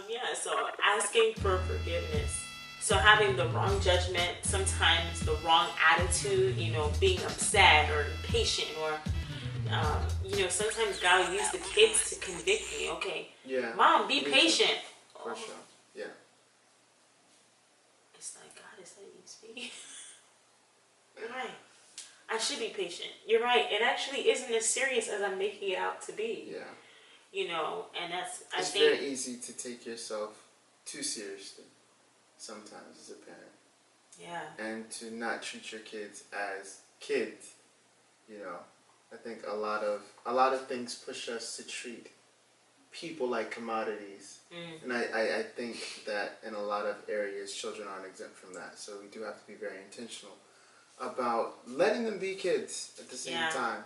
Yeah, so asking for forgiveness. So having the wrong judgment, sometimes the wrong attitude, being upset or impatient or, sometimes God will use the kids to convict me. Okay, Yeah. Mom, be patient. For sure. Yeah. It's like, God, is that you speaking? You're right. I should be patient. You're right. It actually isn't as serious as I'm making it out to be. Yeah. And that's, I it's think. very easy to take yourself too seriously sometimes as a parent. Yeah. And to not treat your kids as kids. I think a lot of things push us to treat people like commodities. And I think that in a lot of areas children aren't exempt from that. So we do have to be very intentional about letting them be kids at the same time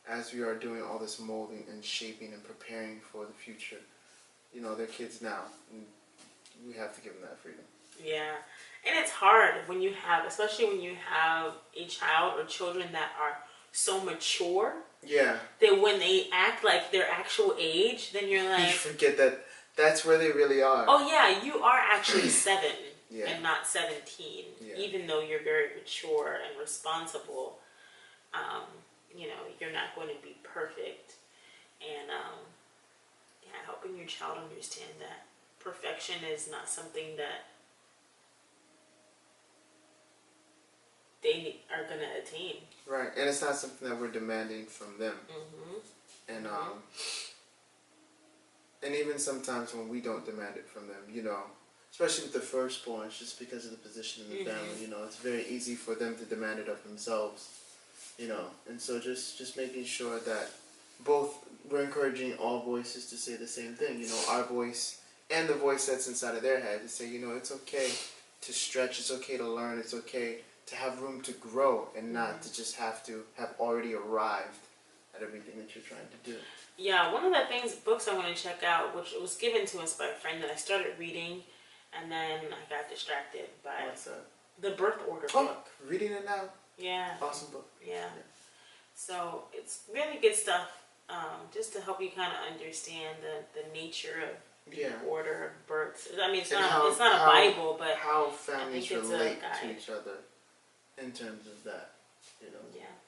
as we are doing all this molding and shaping and preparing for the future. They're kids now, and we have to give them that freedom. Yeah, and it's hard especially when you have a child or children that are so mature. Yeah. That when they act like their actual age, then you're like... You forget that that's where they really are. Oh yeah, you are actually 7 and not 17. Yeah. Even though you're very mature and responsible, you're not going to be perfect. And helping your child understand that perfection is not something that they are going to attain. Right, and it's not something that we're demanding from them. And and even sometimes when we don't demand it from them, especially with the firstborns, just because of the position in the family, it's very easy for them to demand it of themselves, and so just making sure that we're encouraging all voices to say the same thing, our voice and the voice that's inside of their head to say, it's okay to stretch, it's okay to learn, it's okay to have room to grow and not to just have to have already arrived at everything that you're trying to do. Yeah, one of the books I want to check out, which was given to us by a friend that I started reading, and then I got distracted by... What's that? The Birth Order book. Reading it now? Yeah. Awesome book. Yeah. So it's really good stuff, just to help you kind of understand the nature of the order of births. I mean, it's not a Bible, but how families relate to each other in terms of that,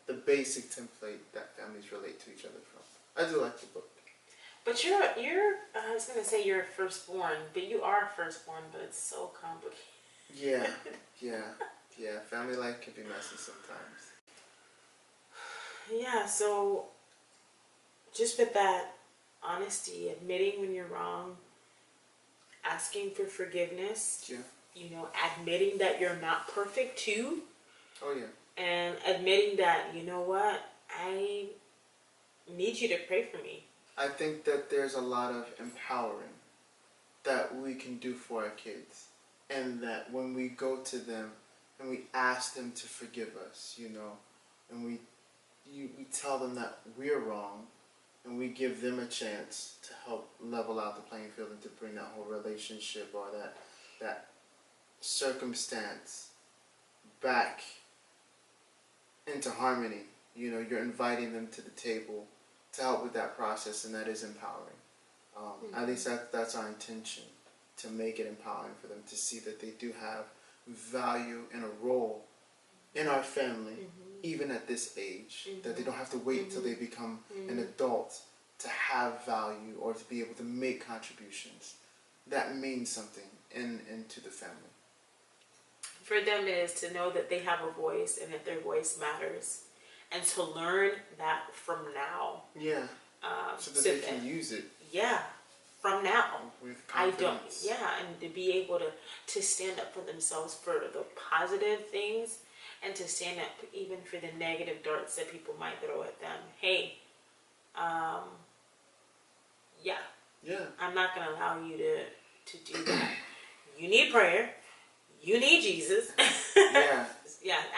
the basic template that families relate to each other from. I do like the book. But you're I was gonna say you're a firstborn, but you are a firstborn, but it's so complicated. Yeah. Family life can be messy sometimes. Yeah, so just with that honesty, admitting when you're wrong, asking for forgiveness. Yeah. Admitting that you're not perfect too. Oh yeah. And admitting that, you know what, I need you to pray for me. I think that there's a lot of empowering that we can do for our kids. And that when we go to them and we ask them to forgive us, and we tell them that we're wrong, and we give them a chance to help level out the playing field and to bring that whole relationship or that circumstance back into harmony. You're inviting them to the table to help with that process, and that is empowering. At least that's our intention, to make it empowering for them to see that they do have value and a role in our family, even at this age, that they don't have to wait until they become an adult to have value or to be able to make contributions. That means something into the family. For them it is to know that they have a voice and that their voice matters, and to learn that from now. Yeah. So that they can use it. Yeah. From now. With confidence. And to be able to stand up for themselves for the positive things, and to stand up even for the negative darts that people might throw at them. Hey, I'm not going to allow you to do that. You need prayer. You need Jesus.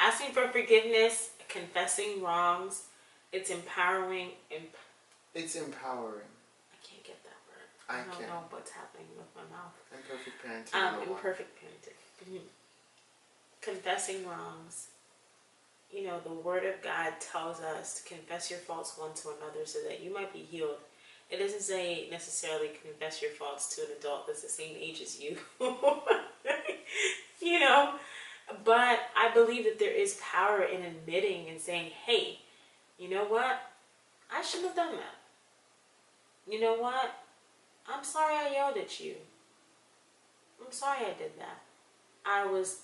Asking for forgiveness, confessing wrongs. It's empowering. It's empowering. I can't get that word. I don't know what's happening with my mouth. Imperfect parenting. Imperfect parenting. Confessing wrongs. The Word of God tells us to confess your faults one to another so that you might be healed. It doesn't say necessarily confess your faults to an adult that's the same age as you. You know? But I believe that there is power in admitting and saying, hey, you know what? I shouldn't have done that. You know what? I'm sorry I yelled at you. I'm sorry I did that. I was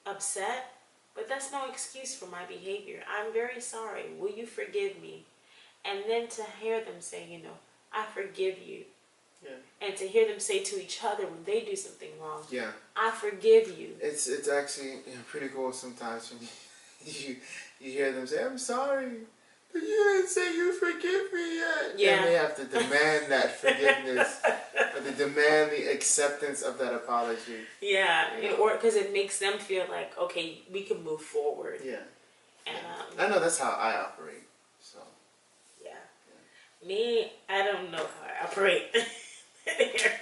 upset, but that's no excuse for my behavior. I'm very sorry. Will you forgive me? And then to hear them say, you know, I forgive you. Yeah. And to hear them say to each other when they do something wrong, yeah, I forgive you. It's actually pretty cool sometimes when you hear them say, I'm sorry, but you didn't say you forgive me yet. Yeah. And they have to demand that forgiveness, or they demand the acceptance of that apology. Yeah, or because it makes them feel like, okay, we can move forward. Yeah. And I know that's how I operate. So. Yeah. Me, I don't know how I operate.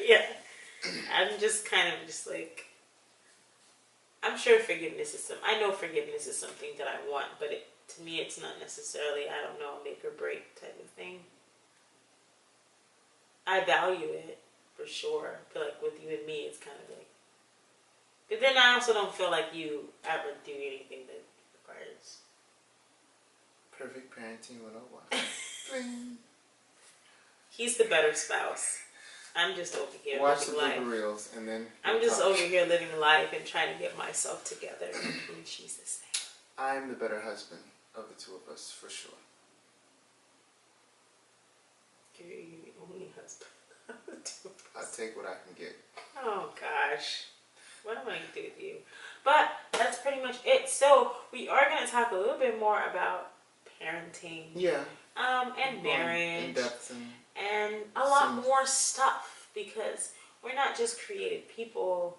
Yeah. I'm just kind of just like, I'm sure forgiveness is I know forgiveness is something that I want, but to me it's not necessarily, I don't know, make or break type of thing. I value it for sure. I feel like with you and me it's kind of like, but then I also don't feel like you ever do anything that requires perfect parenting 101. He's the better spouse. I'm just over here watch living the reels and then I'm just over here living life and trying to get myself together in Jesus' name. I'm the better husband of the two of us for sure. You're the only husband of the two of us. I'll take what I can get. Oh gosh, what am I gonna do with you? But that's pretty much it. So we are gonna talk a little bit more about parenting. Yeah. And marriage. In depth and a lot more stuff, because we're not just creative people,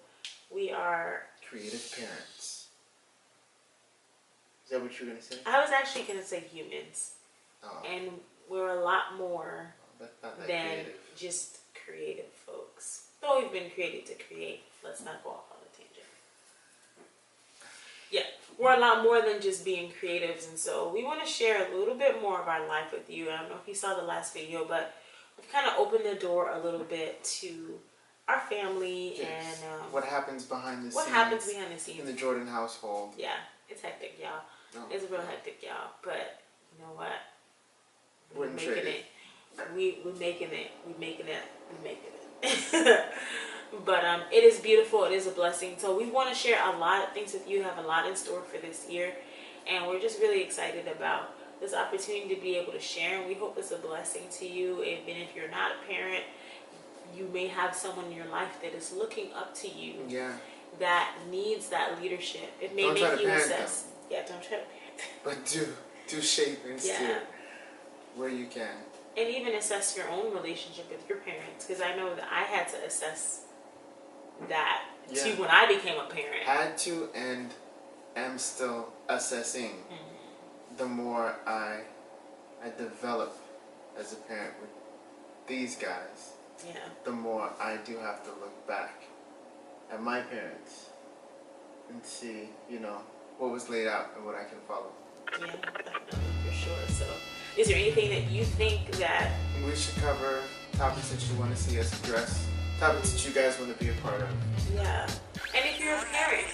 we are creative parents. Is that what you were going to say? I was actually going to say humans. Oh. And we're a lot more than creative. Just creative folks. Though we've been created to create. Let's not go off on a tangent. Yeah, we're a lot more than just being creatives, and so we want to share a little bit more of our life with you. I don't know if you saw the last video, but we've kind of opened the door a little bit to our family. Yes. And what happens behind the scenes. What happens behind the scenes in the Jordan household. Yeah, it's hectic, y'all. Oh. It's real hectic, y'all. But you know what? We're making it. We're making it. We're making it. We're making it. But it is beautiful. It is a blessing. So we want to share a lot of things with you. Have a lot in store for this year, and we're just really excited about this opportunity to be able to share. And we hope it's a blessing to you. Even if you're not a parent, you may have someone in your life that is looking up to you. Yeah. That needs that leadership. It may make you assess. Them. Yeah, don't try to parent them. But do shape and steer where you can. And even assess your own relationship with your parents, because I know that I had to assess that too when I became a parent. Had to and am still assessing. Mm-hmm. The more I develop as a parent with these guys, the more I do have to look back at my parents and see, what was laid out and what I can follow. Yeah, definitely, for sure. So, is there anything that you think that we should cover, topics that you want to see us address, topics that you guys want to be a part of? Yeah. And if you're a parent,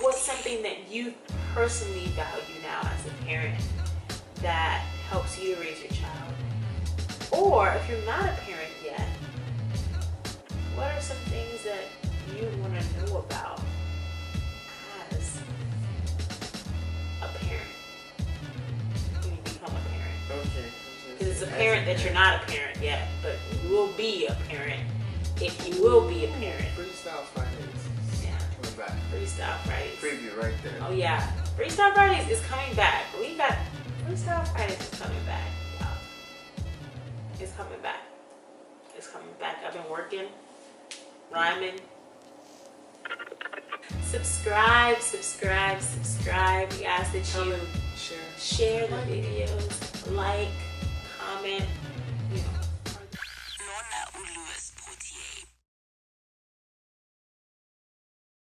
what's something that you personally value now as a parent that helps you to raise your child? Or if you're not a parent yet, what are some things that you want to know about as a parent when you become a parent? Okay. Because it's a parent that you're not a parent yet, but you will be a parent if you will be a parent. Freestyle Fridays. Yeah. Coming back. Freestyle Fridays. Preview right there. Oh yeah. Freestyle Fridays is coming back. We got Freestyle Fridays is coming back. Wow. It's coming back. It's coming back. I've been working, rhyming. Subscribe. We ask that you share the videos, like, comment,